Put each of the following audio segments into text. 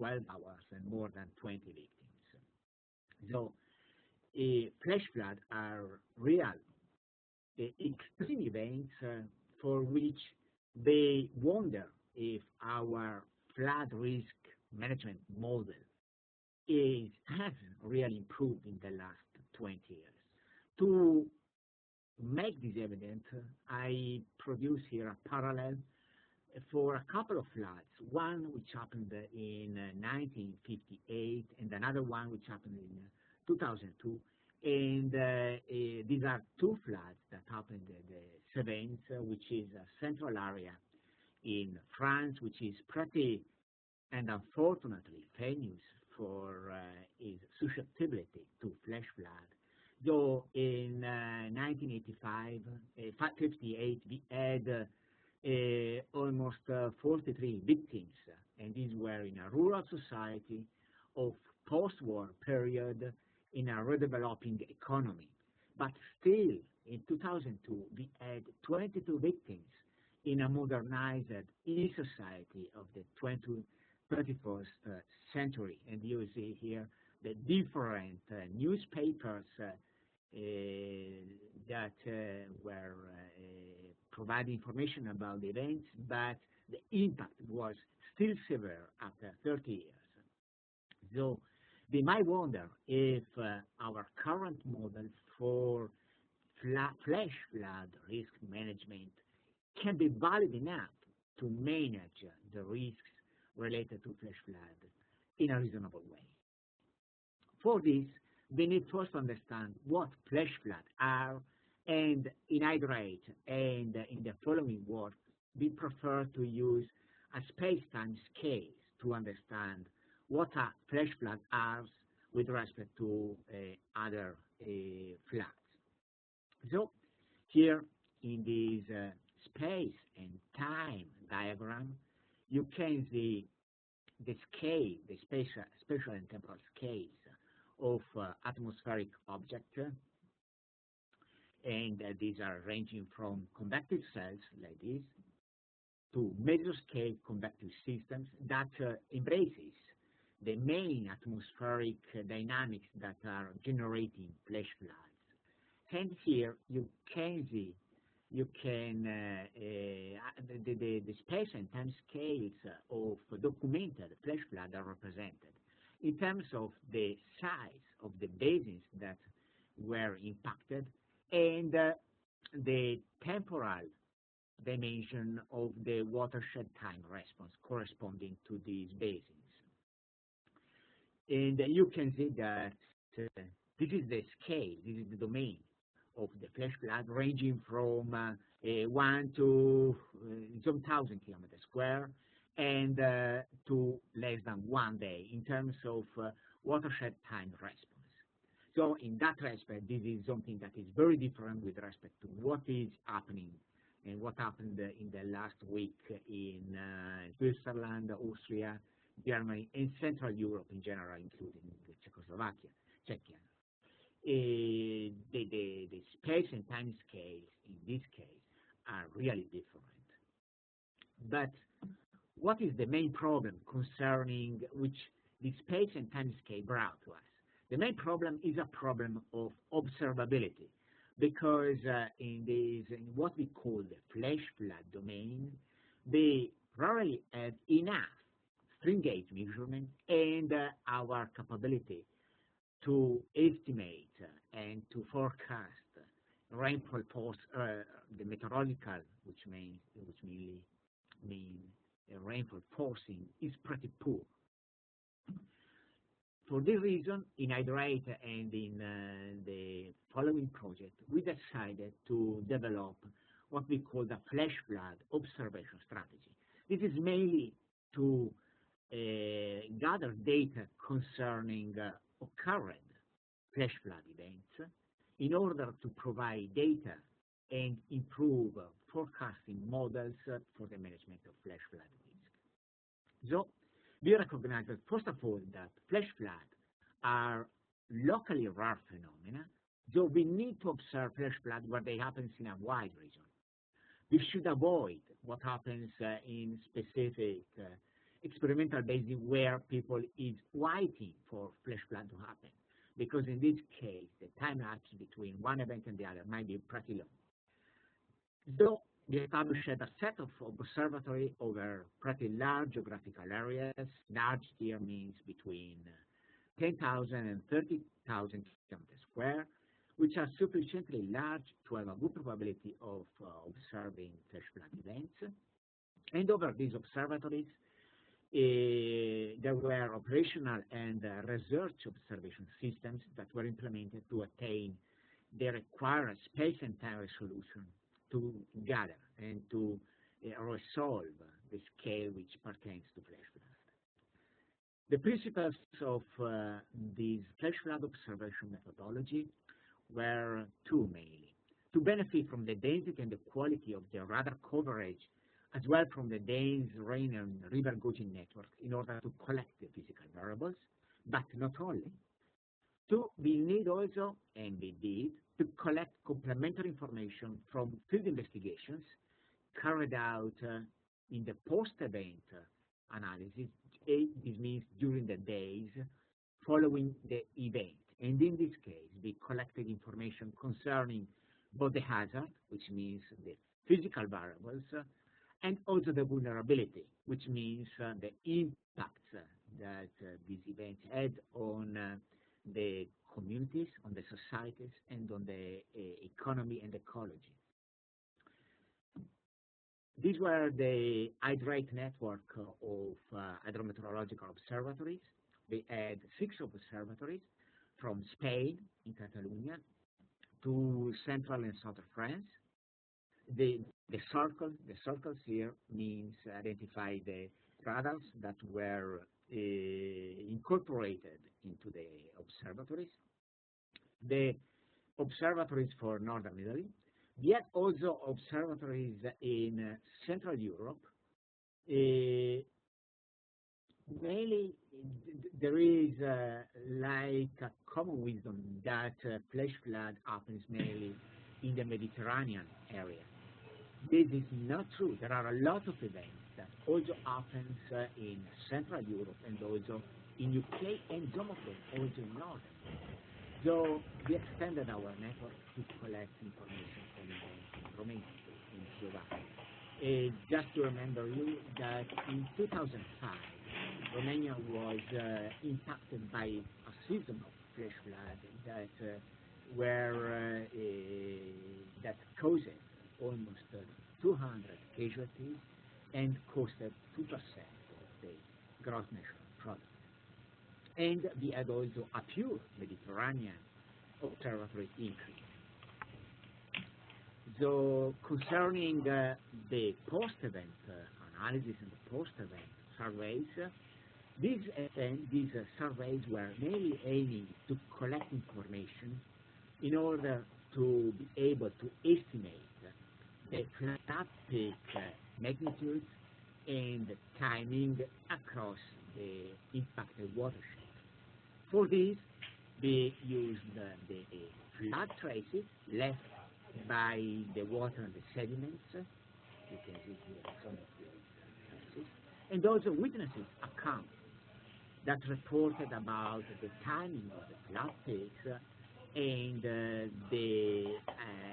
12 hours and more than 20 victims. So flash floods are real extreme events for which they wonder if our flood risk management model has really improved in the last 20 years. To make this evident, I produce here a parallel for a couple of floods, one which happened in 1958 and another one which happened in 2002. And these are two floods that happened in the Cevennes, which is a central area in France, which is pretty and unfortunately famous for its susceptibility to flash flood. Though in 1958, we had almost 43 victims, and these were in a rural society of post-war period in a redeveloping economy. But still, in 2002, we had 22 victims in a modernized e-society of the 21st century. And you see here the different newspapers that were providing information about the events, but the impact was still severe after 30 years. So we might wonder if our current model for flash flood risk management can be valid enough to manage the risks related to flash flood in a reasonable way. For this, we need first to understand what flash floods are, and in Hydrate and in the following work, we prefer to use a space-time scales to understand what a flash flood are with respect to other floods. So here in this space and time diagram, you can see the scale, the spatial and temporal scales of atmospheric objects, and these are ranging from convective cells like this to mesoscale convective systems that embraces the main atmospheric dynamics that are generating flash floods. And here you can see, the space and time scales of documented flash flood are represented in terms of the size of the basins that were impacted and the temporal dimension of the watershed time response corresponding to these basins. And you can see that this is the scale, this is the domain of the flash flood, ranging from 1 to some 1,000 kilometers square and to less than 1 day in terms of watershed time response. So in that respect, this is something that is very different with respect to what is happening and what happened in the last week in Switzerland, Austria, Germany, and Central Europe in general, including Czechia. The space and time scales in this case are really different. But what is the main problem concerning which the space and time scale brought to us? The main problem is a problem of observability, because in what we call the flash flood domain, they rarely have enough string gauge measurement and our capability to estimate and to forecast rainfall the meteorological, which mainly mean rainfall forcing, is pretty poor. For this reason, in Hydrate and in the following project, we decided to develop what we call the flash flood observation strategy. This is mainly to gather data concerning occurred flash flood events in order to provide data and improve forecasting models for the management of flash flood risk. So we recognize that, first of all, that flash floods are locally rare phenomena, so we need to observe flash flood where they happen in a wide region. We should avoid what happens in specific experimental basis where people is waiting for flash flood to happen, because in this case, the time lapse between one event and the other might be pretty long. So we established a set of observatory over pretty large geographical areas. Large here means between 10,000 and 30,000 kilometers square, which are sufficiently large to have a good probability of observing flash flood events. And over these observatories, there were operational and research observation systems that were implemented to attain the required space and time resolution to gather and to resolve the scale which pertains to flash flood. The principles of this flash flood observation methodology were two mainly: to benefit from the density and the quality of the radar coverage, as well from the dense rain and river gauging network, in order to collect the physical variables, but not only. Two, we need also, and we did, to collect complementary information from field investigations carried out in the post-event analysis. This means during the days following the event. And in this case, we collected information concerning both the hazard, which means the physical variables, and also the vulnerability, which means the impacts that these events had on the communities, on the societies, and on the economy and ecology. These were the hydrate network of hydrometeorological observatories. We had 6 observatories from Spain, in Catalonia, to central and southern France. The circles here means identify the radars that were incorporated into the observatories. The observatories for northern Italy. We had also observatories in Central Europe. Mainly, there is like a common wisdom that flash flood happens mainly in the Mediterranean area. This is not true. There are a lot of events that also happens in Central Europe and also in UK, and some of them also in Northern. So we extended our network to collect information from events in Romania, in Slovakia. Just to remember you that in 2005, Romania was impacted by a season of flash flood that caused almost 200 casualties and costed 2% of the gross national product. And we had also a pure Mediterranean observatory increase. So concerning the post-event analysis and the post-event surveys, these surveys were mainly aiming to collect information in order to be able to estimate the flood peak magnitudes and timing across the impacted watershed. For this, we used the flood traces left by the water and the sediments. You can see here some of the traces, and also witnesses' accounts that reported about the timing of the flood peaks and the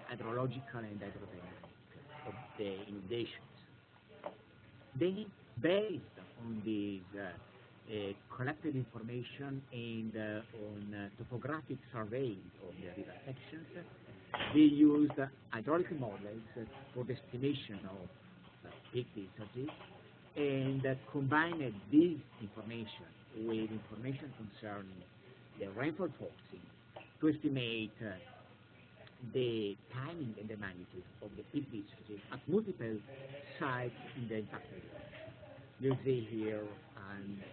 hydrological and hydrodynamic of the inundations. Then, based on these collected information and on topographic surveying of the river sections, we used hydraulic models for the estimation of peak discharges, and combined this information with information concerning the rainfall forcing to estimate the timing and the magnitude of the peak discharges at multiple sites in the impacted area. You see here an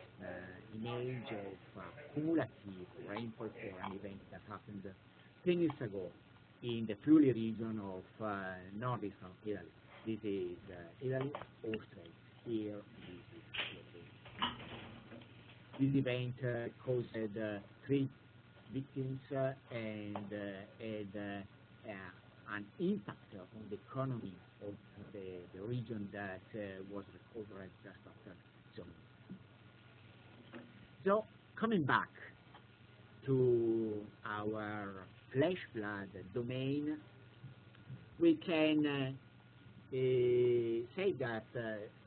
image of cumulative rainfall for an event that happened 10 years ago in the Friuli region of northeastern Italy. This is Italy, Austria. Here, this event caused 3 victims and had an impact on the economy of the region that was recovered just after some So, coming back to our flash flood domain, we can say that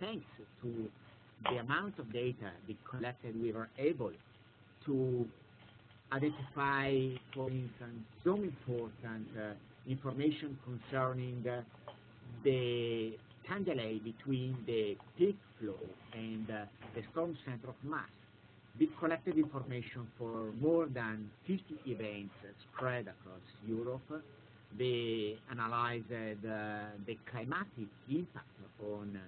thanks to the amount of data we collected, we were able to identify, for instance, some important information concerning the time delay between the peak flow and the storm center of mass. We collected information for more than 50 events spread across Europe. We analyzed the climatic impact on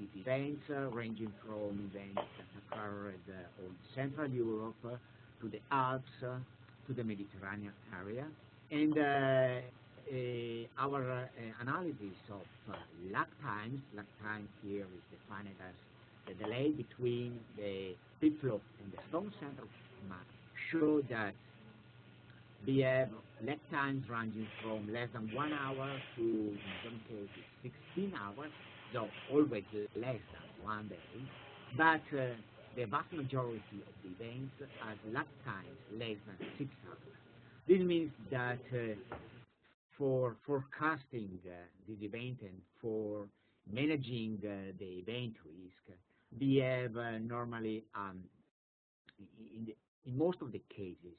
these events, ranging from events that occurred on Central Europe to the Alps to the Mediterranean area. And our analysis of lag times here is defined as the delay between the peak flow and the storm center of mass, show that we have lag times ranging from less than 1 hour to, in some cases, 16 hours, so always less than 1 day. But the vast majority of the events has lag times less than 6 hours. This means that for forecasting this event and for managing the event risk, we have normally, in most of the cases,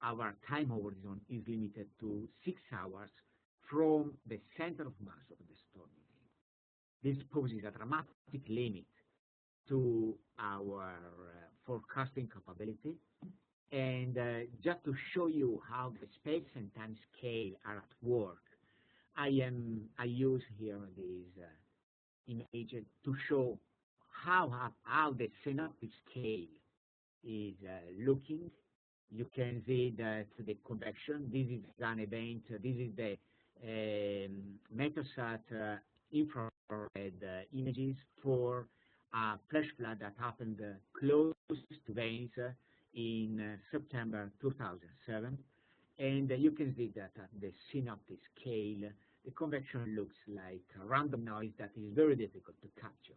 our time horizon is limited to 6 hours from the center of mass of the storm event. This poses a dramatic limit to our forecasting capability. And just to show you how the space and time scale are at work, I use here this image to show how the synoptic scale is looking. You can see that the convection, this is an event, this is the Meteosat infrared images for a flash flood that happened close to Venice in September 2007. And you can see that at the synoptic scale, the convection looks like a random noise that is very difficult to capture.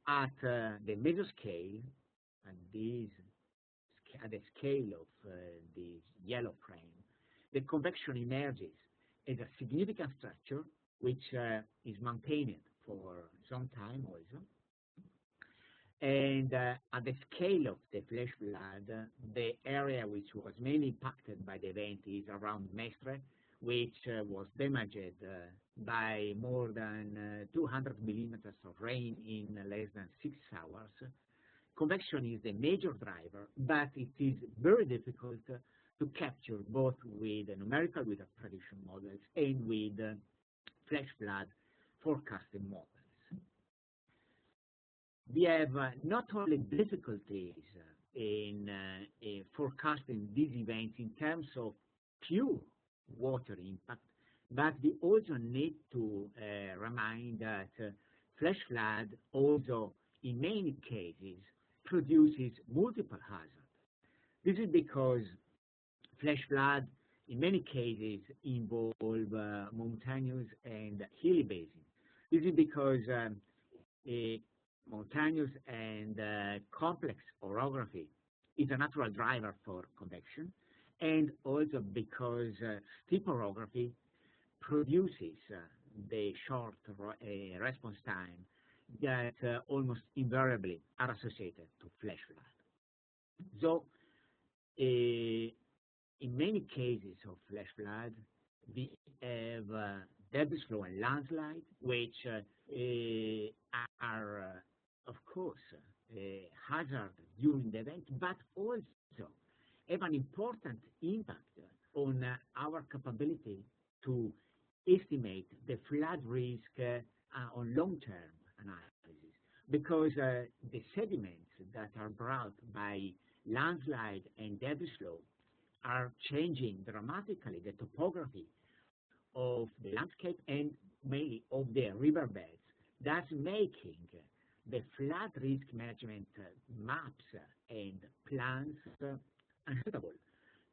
At the mesoscale, and at the scale of this yellow frame, the convection emerges as a significant structure which is maintained for some time also. And at the scale of the flash flood, the area which was mainly impacted by the event is around Mestre, which was damaged by more than 200 millimeters of rain in less than 6 hours. Convection is the major driver, but it is very difficult to capture both with numerical weather prediction models and with flash flood forecasting models. We have not only difficulties in forecasting these events in terms of pure water impact, but we also need to remind that flash flood also, in many cases, produces multiple hazards. This is because flash flood, in many cases, involve mountainous and hilly basins. This is because mountainous and complex orography is a natural driver for convection, and also because steep orography produces the short response time that almost invariably are associated to flash flood. So, in many cases of flash flood, we have debris flow and landslide, which are, of course, hazard during the event, but also have an important impact on our capability to estimate the flood risk on long-term analysis, because the sediments that are brought by landslide and debris flow are changing dramatically the topography of the landscape and mainly of the riverbeds, thus making the flood risk management maps and plans unsuitable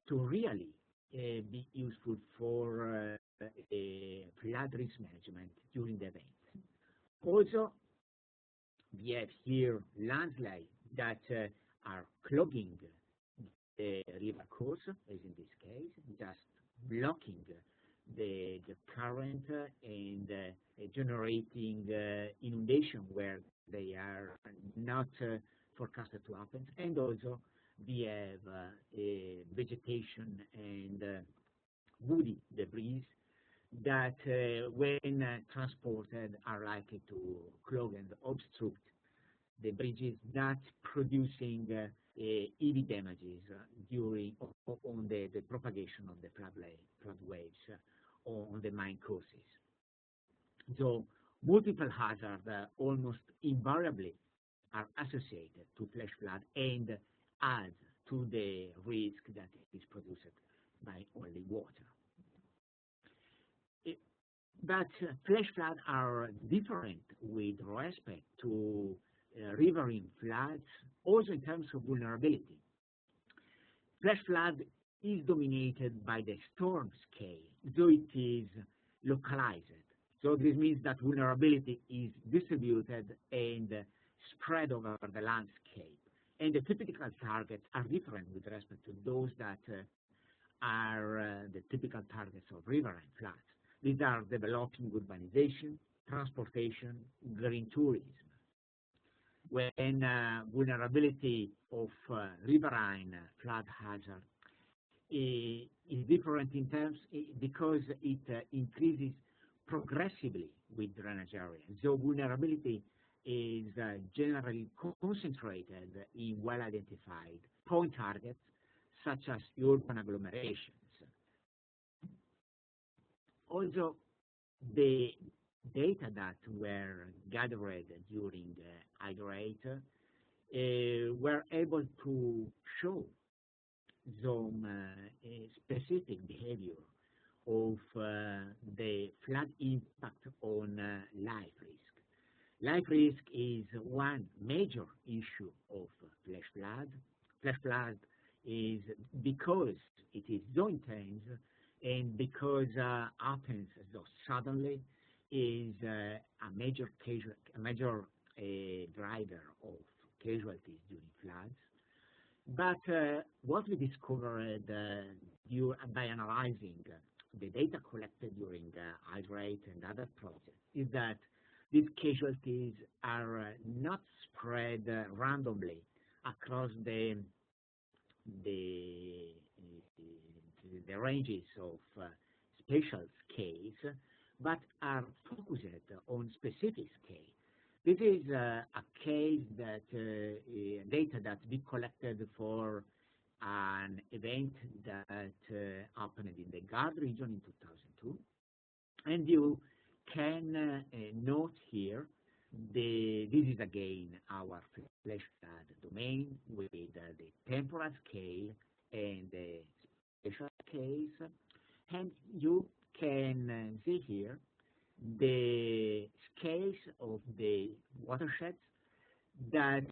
to really be useful for flood risk management during the event. Also, we have here landslide that are clogging the river course, as in this case, just blocking the current and generating inundation where they are not forecasted to happen, and also we have vegetation and woody debris that, when transported, are likely to clog and obstruct the bridges, that producing heavy damages during on the propagation of the flood waves on the main courses. So multiple hazards almost invariably are associated to flash flood and add to the risk that is produced by only water. But flash floods are different with respect to riverine floods, also in terms of vulnerability. Flash flood is dominated by the storm scale, though it is localized. So this means that vulnerability is distributed and spread over the landscape. And the typical targets are different with respect to those that are the typical targets of riverine floods. These are developing urbanization, transportation, green tourism. When vulnerability of riverine flood hazard is different in terms because it increases progressively with drainage area. So vulnerability is generally concentrated in well-identified point targets such as urban agglomerations. Also, the data that were gathered during hydrology were able to show some specific behavior of the flood impact on life risk. Life risk is one major issue of flash flood. Flash flood is because it is so intense and because happens so suddenly is a major driver of casualties during floods. But what we discovered by analyzing the data collected during hydrology and other projects is that these casualties are not spread randomly across the ranges of spatial scales, but are focused on specific scale. This is a case that data that we collected for an event that happened in the Gard region in 2002, and you can note here this is again our flash flood domain with the temporal scale and the spatial scales, and you can see here the scales of the watersheds that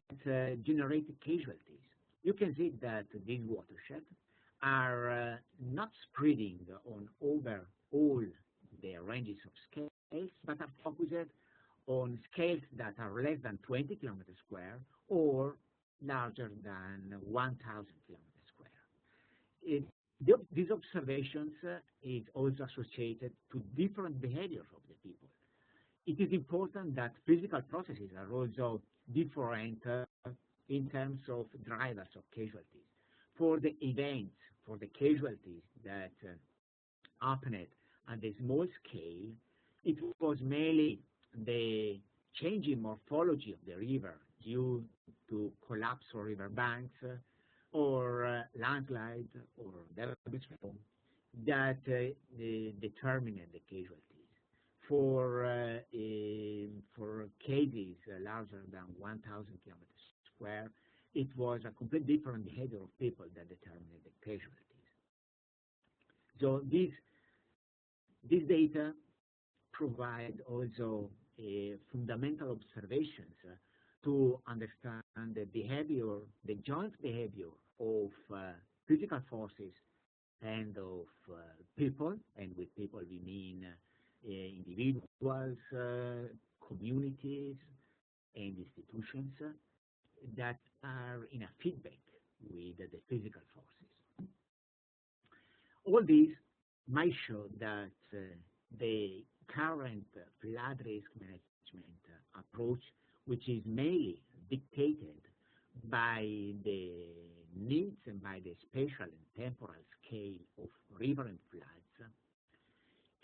generate casualties. You can see that these watersheds are not spreading on over all the ranges of scales, but are focused on scales that are less than 20 kilometers square or larger than 1,000 kilometers square. These observations is also associated to different behaviors of the people. It is important that physical processes are also different in terms of drivers of casualties. For the events, for the casualties that happened at the small scale, it was mainly the changing morphology of the river due to collapse of river banks or landslide or damage that determined the casualties. For cases larger than 1,000 kilometers square, it was a completely different behavior of people that determined the casualties. So these data provide also fundamental observations to understand the behavior, the joint behavior of physical forces and of people, and with people we mean individuals, communities, and institutions, that are in a feedback with the physical forces. All these might show that the current flood risk management approach, which is mainly dictated by the needs and by the spatial and temporal scale of riverine floods,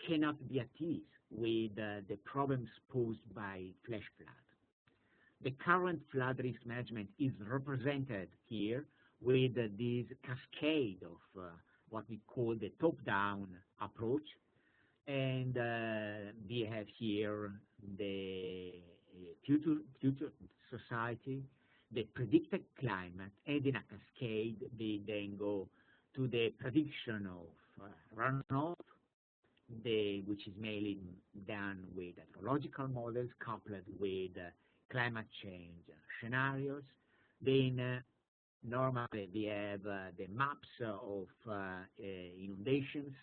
cannot be at ease with the problems posed by flash flood. The current flood risk management is represented here with this cascade of what we call the top-down approach, and we have here the future society, the predicted climate, and in a cascade we then go to the prediction of runoff, which is mainly done with hydrological models coupled with climate change scenarios. Then normally we have the maps of inundations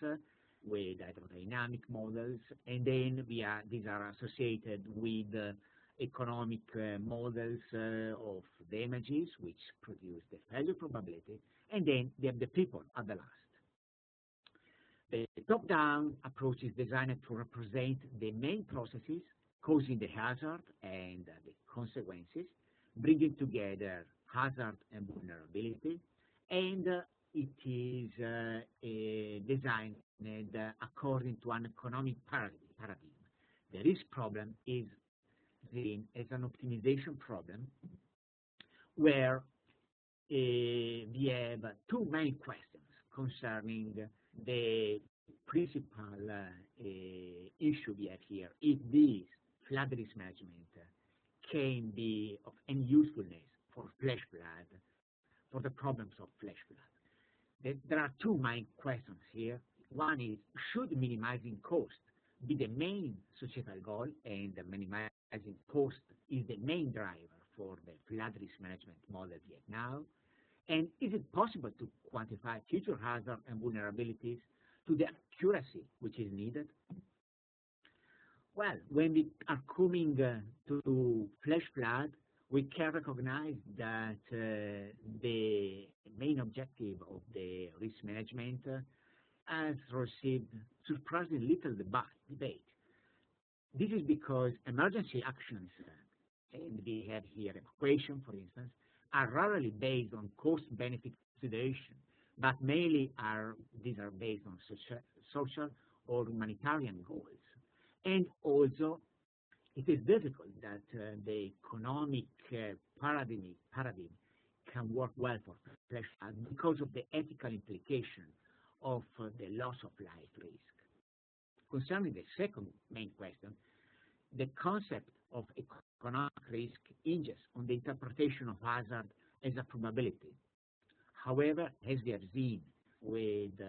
with hydrodynamic models, and then these are associated with economic models of damages, which produce the failure probability, and then we have the people at the last. The top-down approach is designed to represent the main processes causing the hazard and the consequences, bringing together hazard and vulnerability, and it is designed according to an economic paradigm. The risk problem is seen as an optimization problem where we have two main questions concerning the principal issue we have here. If this flood risk management can be of any usefulness for flash flood, for the problems of flash flood. There are two main questions here. One is, should minimizing cost be the main societal goal, and minimizing cost is the main driver for the flood risk management model we have now? And is it possible to quantify future hazards and vulnerabilities to the accuracy which is needed? Well, when we are coming to flash flood, we can recognize that the main objective of the risk management has received surprisingly little debate. This is because emergency actions, and we have here evacuation, for instance, are rarely based on cost-benefit consideration, but mainly these are based on social or humanitarian goals. And also, it is difficult that the economic paradigm can work well for flash flood because of the ethical implication of the loss of life risk. Concerning the second main question, the concept of economic risk hinges on the interpretation of hazard as a probability. However, as we have seen with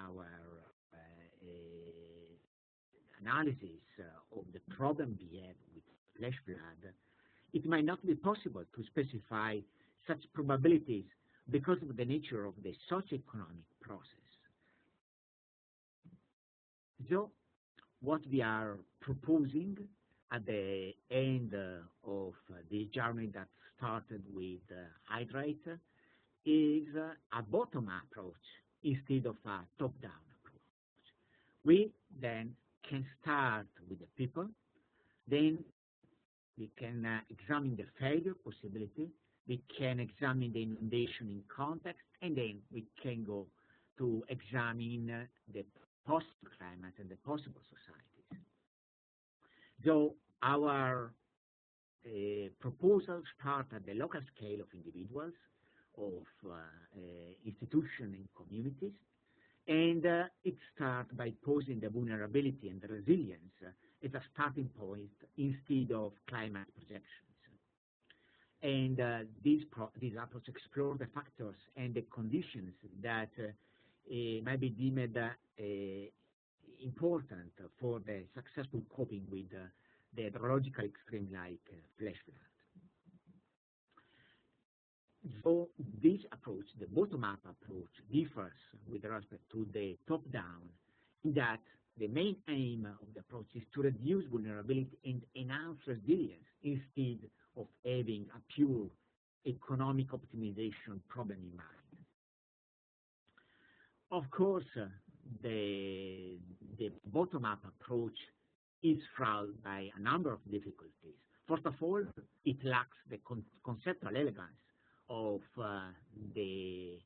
our analysis of the problem we have with flash flood, it might not be possible to specify such probabilities because of the nature of the socio-economic process. So, what we are proposing at the end of the journey that started with hydrate is a bottom-up approach instead of a top-down approach. We then can start with the people, then we can examine the failure possibility, we can examine the inundation in context, and then we can go to examine the possible climate and the possible societies. So our proposals start at the local scale of individuals, of institutions and communities, and it starts by posing the vulnerability and the resilience as a starting point instead of climate projections. And this approach explores the factors and the conditions that might be deemed important for the successful coping with the hydrological extreme like flash flood. So this approach, the bottom-up approach, differs with respect to the top-down in that the main aim of the approach is to reduce vulnerability and enhance resilience instead of having a pure economic optimization problem in mind. Of course, the bottom-up approach is fraught by a number of difficulties. First of all, it lacks the conceptual elegance of the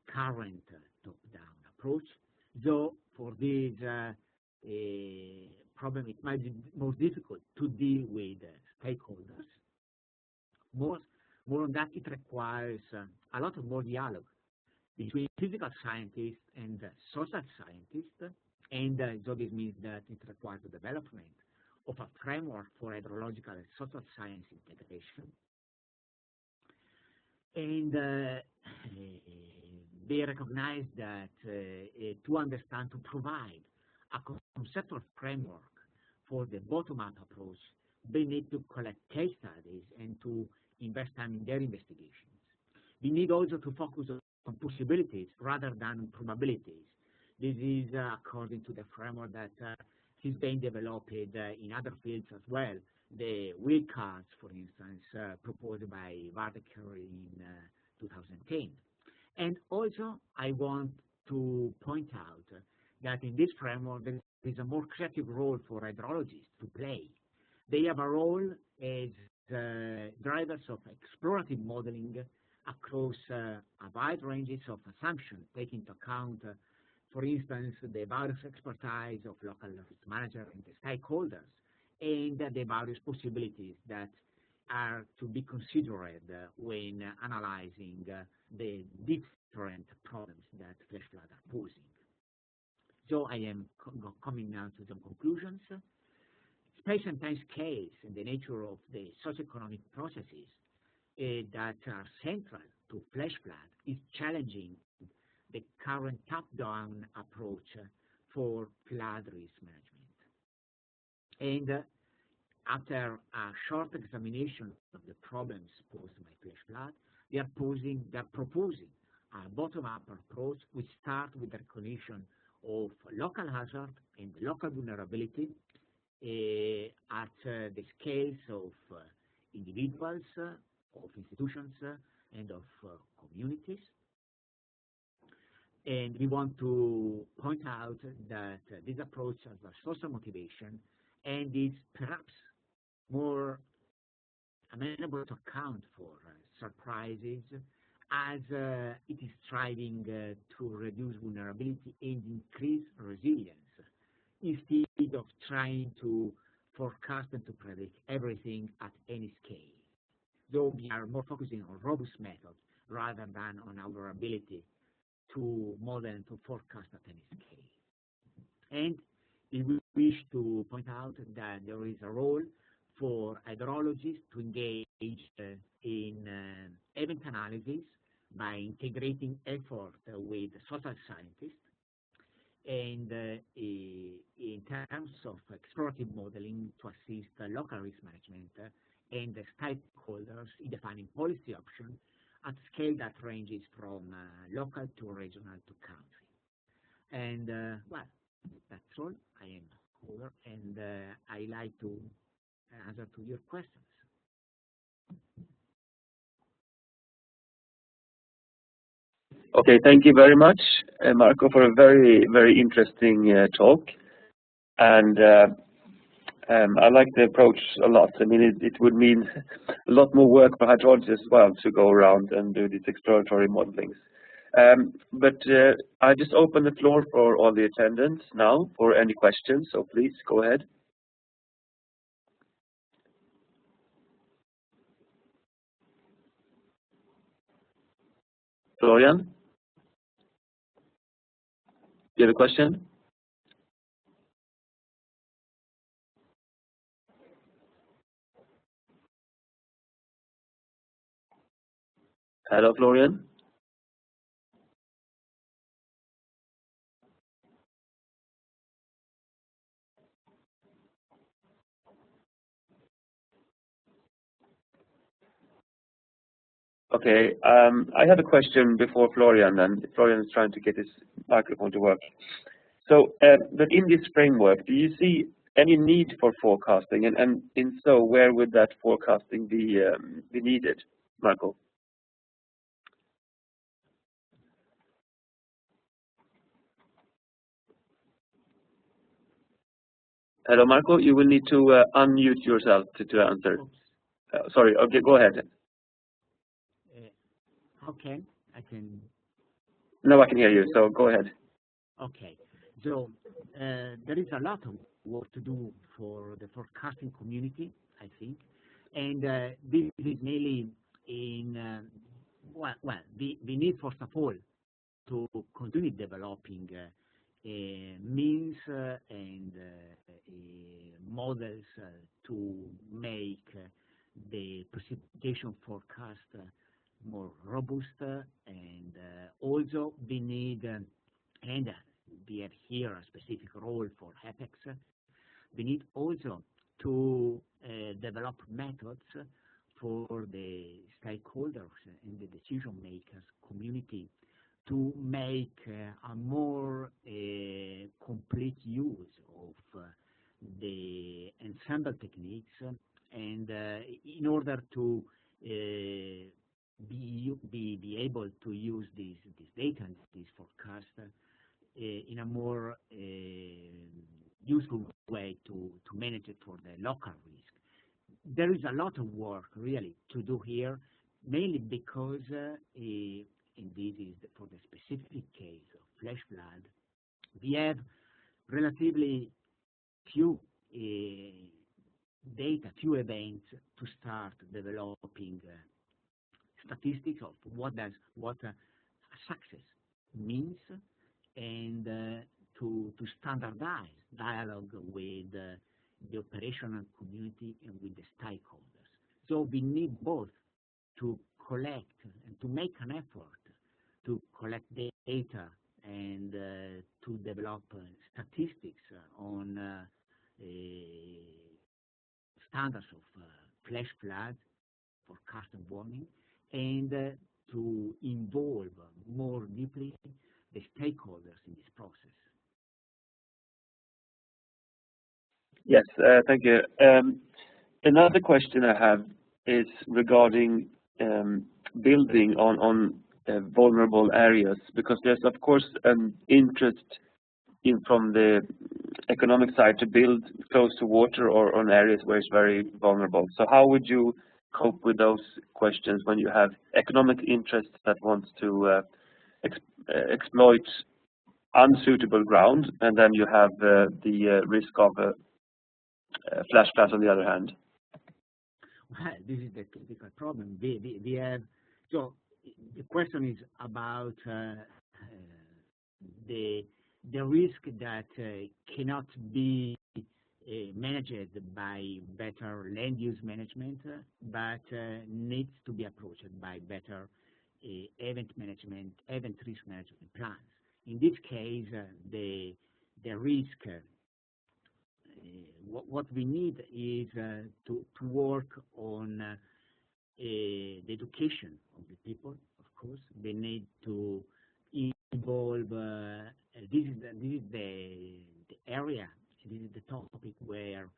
current top-down approach, though for this problem it might be more difficult to deal with stakeholders. More on that, it requires a lot of more dialogue between physical scientists and social scientists, and so this means that it requires the development of a framework for hydrological and social science integration. And they recognize that to understand, to provide a conceptual framework for the bottom-up approach, they need to collect case studies and to invest time in their investigations. We need also to focus on possibilities rather than probabilities. This is according to the framework that is being developed in other fields as well. The wheel cards, for instance, proposed by Water-Sediment in 2010. And also, I want to point out that in this framework, there is a more creative role for hydrologists to play. They have a role as drivers of explorative modeling across a wide range of assumptions, taking into account, for instance, the various expertise of local risk managers and the stakeholders, and the various possibilities that are to be considered when analyzing the different problems that flash floods are posing. So I am coming now to some conclusions. Space and time scales and the nature of the socioeconomic processes that are central to flash flood is challenging the current top-down approach for flood risk management. And after a short examination of the problems posed by flash flood, they are proposing a bottom-up approach which starts with the recognition of local hazard and local vulnerability at the scales of individuals, of institutions, and of communities. And we want to point out that this approach has a social motivation and is perhaps more amenable to account for surprises, as it is striving to reduce vulnerability and increase resilience, instead of trying to forecast and to predict everything at any scale. So we are more focusing on robust methods rather than on our ability to model and to forecast at any scale. And we wish to point out that there is a role for hydrologists to engage in event analysis by integrating effort with social scientists, and in terms of explorative modeling to assist local risk management and the stakeholders in defining policy options at scale that ranges from local to regional to country. And well, that's all. I am over, and I like to answer to your questions. Okay, thank you very much, Marco, for a very, very interesting talk. And I like the approach a lot. I mean, it would mean a lot more work for hydrologists as well to go around and do these exploratory modelings. But I just open the floor for all the attendants now for any questions, so please go ahead. Florian, do you have a question? Hello, Florian. Okay, I have a question before Florian, and Florian is trying to get his microphone to work. So, but in this framework, do you see any need for forecasting, and in so, where would that forecasting be needed, Marco? Hello, Marco. You will need to unmute yourself to answer. Sorry. Okay, go ahead. Okay, I can. No, I can hear you. So go ahead. Okay, so there is a lot of work to do for the forecasting community, I think, and this is mainly in we need first of all to continue developing means and models to make the precipitation forecast more robust, and also we need, and we have here a specific role for HEPEX, we need also to develop methods for the stakeholders and the decision makers community to make a more complete use of the ensemble techniques, and in order to be able to use this data and this forecast in a more useful way to manage it for the local risk. There is a lot of work really to do here, mainly because and this is for the specific case of flash flood, we have relatively few data, few events to start developing statistics of what a success means, and to standardize dialogue with the operational community and with the stakeholders. So we need both to collect and to make an effort to collect data and to develop statistics on standards of flash flood, forecast and warning, and to involve more deeply the stakeholders in this process. Yes, thank you. Another question I have is regarding building on vulnerable areas, because there's of course an interest from the economic side to build close to water or on areas where it's very vulnerable. So how would you cope with those questions when you have economic interests that wants to exploit unsuitable ground, and then you have the risk of flash floods on the other hand? Well, this is the typical problem. We have, so the question is about the risk that cannot be managed by better land use management, but needs to be approached by better event risk management plans. In this case, the risk, what we need is to work on the education of the people. Of course, they need to involve. This is the area. This is the topic where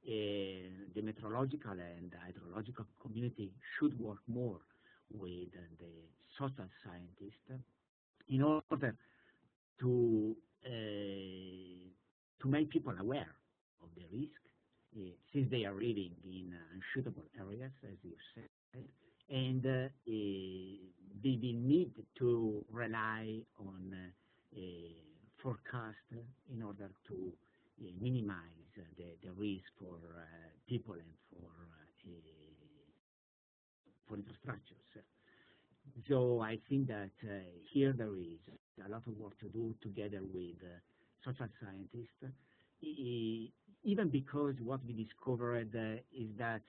the meteorological and hydrological community should work more with the social scientists in order to make people aware of the risk, since they are living in unsuitable areas, as you said, and we need to rely on forecast in order to minimize the risk for people and for infrastructures. So I think that here there is a lot of work to do together with social scientists, even because what we discovered is that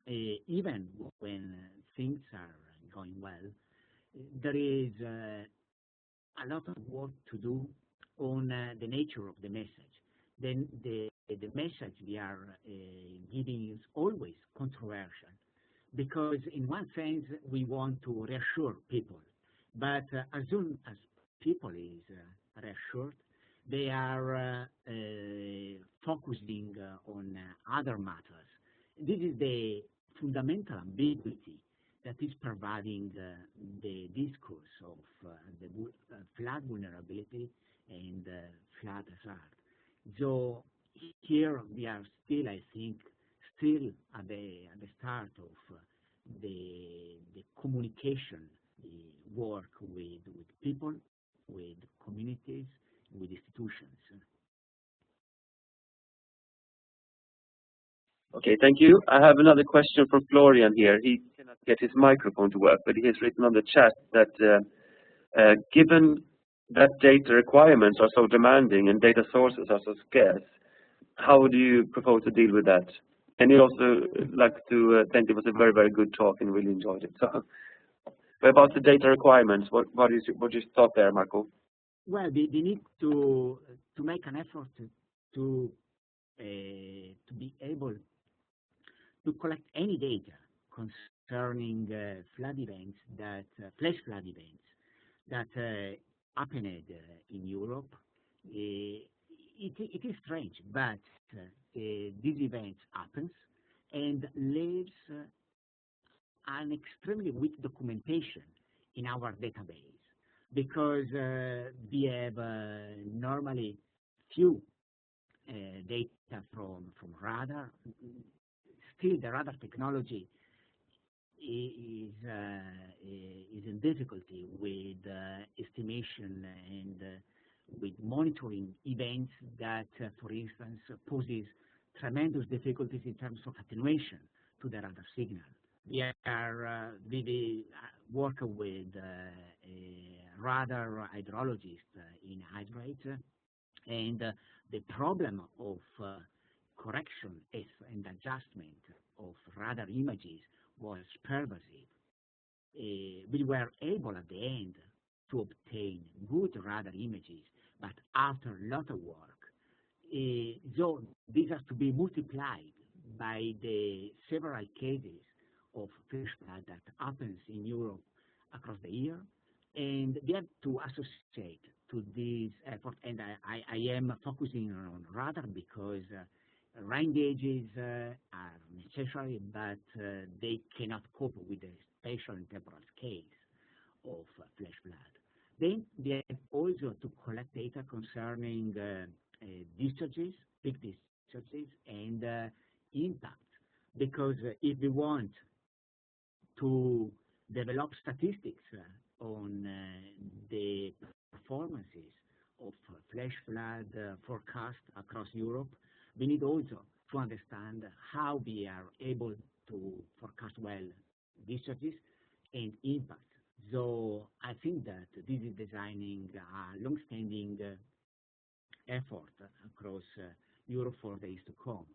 even when things are going well, there is a lot of work to do on the nature of the message. Then the message we are giving is always controversial, because in one sense we want to reassure people, but as soon as people is reassured, they are focusing on other matters. This is the fundamental ambiguity that is providing the discourse of the flood vulnerability and flood hazard. So here we are still, I think, still at the start of the communication work with people, with communities, with institutions. Okay, thank you. I have another question from Florian here. He cannot get his microphone to work, but he has written on the chat that given that data requirements are so demanding and data sources are so scarce, how do you propose to deal with that? And he also like to thank it was a very, very good talk and really enjoyed it. So, but about the data requirements, what is your thought there, Marco? Well, we need to make an effort to be able to collect any data concerning flood events that flash flood events that happened in Europe. It is strange, but these events happens and leaves an extremely weak documentation in our database, because we have normally few data from radar. Still, the radar technology is in difficulty with estimation and with monitoring events that, for instance, poses tremendous difficulties in terms of attenuation to the radar signal. We are work with a radar hydrologist in hydrate, and the problem of correction and adjustment of radar images was pervasive. We were able at the end to obtain good radar images, but after a lot of work, so these have to be multiplied by the several cases of flash flood that happens in Europe across the year, and we have to associate to this effort. And I am focusing on radar because rain gauges are necessary, but they cannot cope with the spatial and temporal scales of flash flood. Then we have also to collect data concerning discharges, big discharges, and impact, because if we want to develop statistics on the performances of flash flood forecast across Europe, we need also to understand how we are able to forecast well discharges and impact. So I think that this is designing a long-standing effort across Europe for the years to come.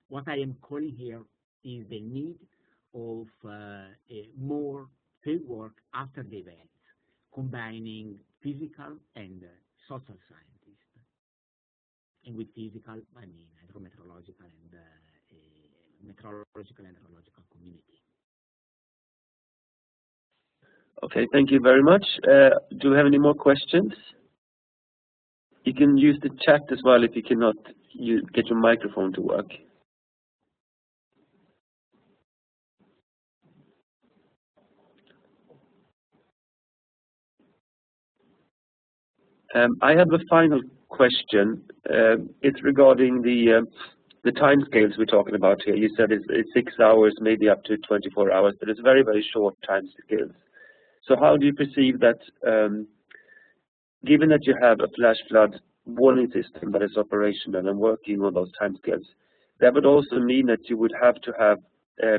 What I am calling here is the need of more fieldwork after the events, combining physical and social scientists. And with physical, I mean hydrometeorological and meteorological and hydrological community. Okay, thank you very much. Do we have any more questions? You can use the chat as well if you cannot get your microphone to work. I have a final question. It's regarding the timescales we're talking about here. You said it's 6 hours, maybe up to 24 hours, but it's very, very short timescales. So how do you perceive that, given that you have a flash flood warning system that is operational and working on those timescales, that would also mean that you would have to have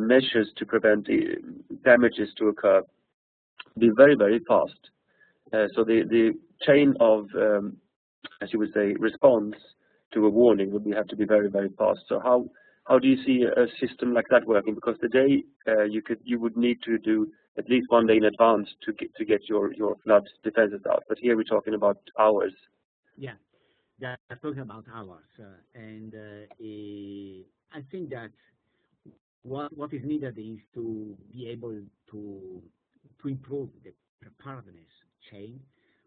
measures to prevent the damages to occur be very, very fast. So the chain of, as you would say, response to a warning would have to be very, very fast. So how do you see a system like that working? Because today you would need to do at least 1 day in advance to get your flood defenses out. But here we're talking about hours. Yeah, they're talking about hours, and I think that what is needed is to be able to improve the preparedness chain,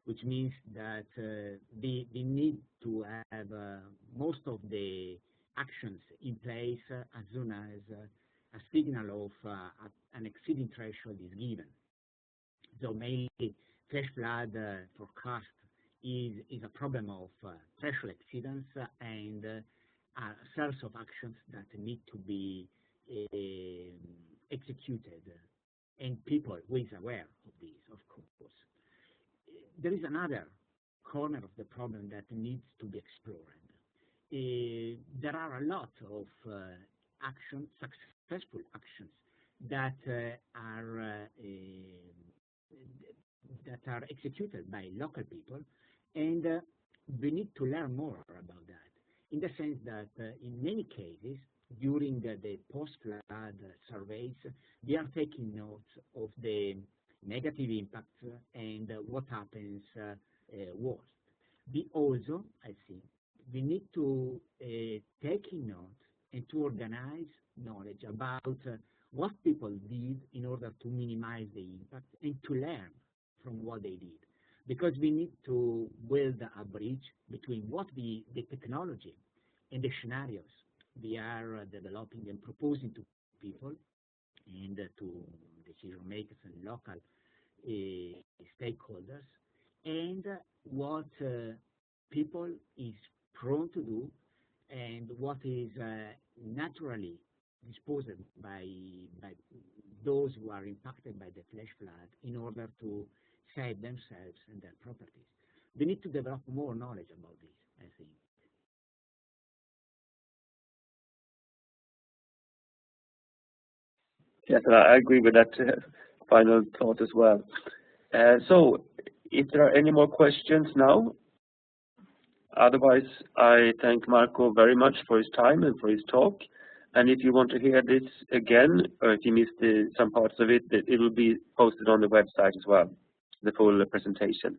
which means that we need to have most of the actions in place as soon as a signal of an exceeding threshold is given. So mainly flash flood forecast is a problem of threshold exceedance and a series of actions that need to be executed, and people who is aware of this, of course. There is another corner of the problem that needs to be explored. There are a lot of successful actions that are executed by local people, and we need to learn more about that, in the sense that in many cases, during the post-flood surveys, we are taking notes of the negative impacts and what happens worst. We also, I think, we need to take in note and to organize knowledge about what people did in order to minimize the impact and to learn from what they did. Because we need to build a bridge between what the technology and the scenarios we are developing and proposing to people and to decision makers and local stakeholders, and what people is prone to do and what is naturally disposed by those who are impacted by the flash flood in order to save themselves and their properties. We need to develop more knowledge about this, I think. Yes, I agree with that final thought as well. So, if there are any more questions now, otherwise I thank Marco very much for his time and for his talk. And if you want to hear this again, or if you missed some parts of it, it will be posted on the website as well, the full presentation.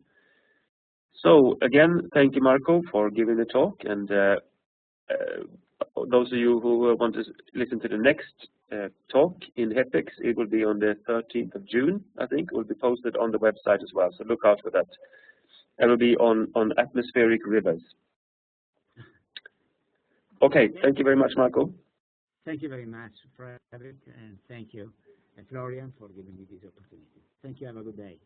So again, thank you, Marco, for giving the talk. And those of you who want to listen to the next talk in HEPEX, it will be on the 13th of June, I think. It will be posted on the website as well, so look out for that. It will be on atmospheric rivers. Okay, thank you very much, Marco. Thank you very much, Frederick, and thank you, Florian, for giving me this opportunity. Thank you. Have a good day.